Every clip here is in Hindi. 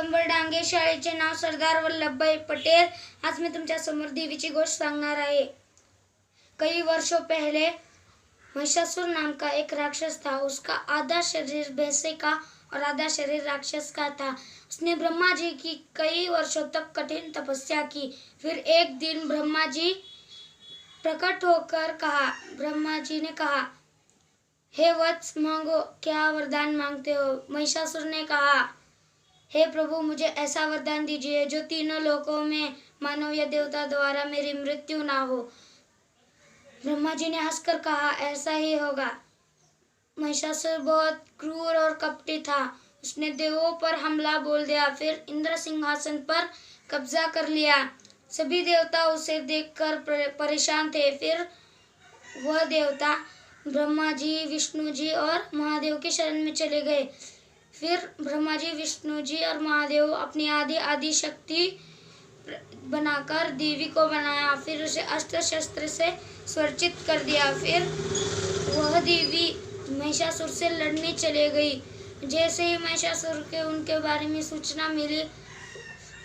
कंबळ डांगे शाळेचे नाव सरदार वल्लभभाई पटेल। आज मैं तुमच्या समोर देवीची गोष्ट सांगणार आहे। कई वर्षों पहले महिषासुर नाम का एक राक्षस था। उसका आधा शरीर भैंसे का और आधा शरीर राक्षस का था। उसने ब्रह्मा जी की कई वर्षों तक कठिन तपस्या की। फिर एक दिन ब्रह्मा जी प्रकट होकर ब्रह्मा जी ने कहा, हे वत्स, मांगो, क्या वरदान मांगते हो। महिषासुर ने कहा, हे प्रभु, मुझे ऐसा वरदान दीजिए जो तीनों लोकों में मानव या देवता द्वारा मेरी मृत्यु ना हो। ब्रह्मा जी ने हंसकर कहा, ऐसा ही होगा। महिषासुर बहुत क्रूर और कपटी था। उसने देवों पर हमला बोल दिया, फिर इंद्र सिंहासन पर कब्जा कर लिया। सभी देवता उसे देखकर परेशान थे। फिर वह देवता ब्रह्मा जी, विष्णु जी और महादेव की शरण में चले गए। फिर ब्रह्मा जी, विष्णु जी और महादेव अपनी आदि शक्ति बनाकर देवी को बनाया। फिर उसे अस्त्र शस्त्र से स्वर्चित कर दिया। फिर वह देवी महिषासुर से लड़ने चले गई। जैसे ही महिषासुर के उनके बारे में सूचना मिली,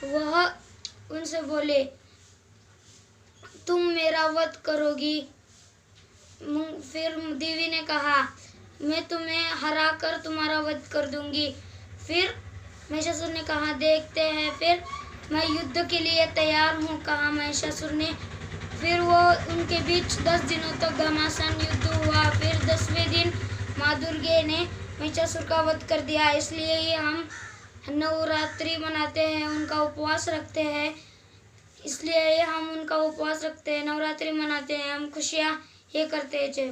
वह उनसे बोले, तुम मेरा वध करोगी। फिर देवी ने कहा, मैं तुम्हें हरा कर तुम्हारा वध कर दूंगी। फिर महिषासुर ने कहा, देखते हैं। फिर मैं युद्ध के लिए तैयार हूँ, कहा महिषासुर ने। फिर वो उनके बीच 10 दिनों तक घमासान युद्ध हुआ। फिर 10वें दिन माँ दुर्गे ने महिषासुर का वध कर दिया। इसलिए ये हम नवरात्रि मनाते हैं, उनका उपवास रखते हैं। इसलिए हम उनका उपवास रखते हैं, नवरात्रि मनाते हैं, हम खुशियाँ ये करते हैं। जय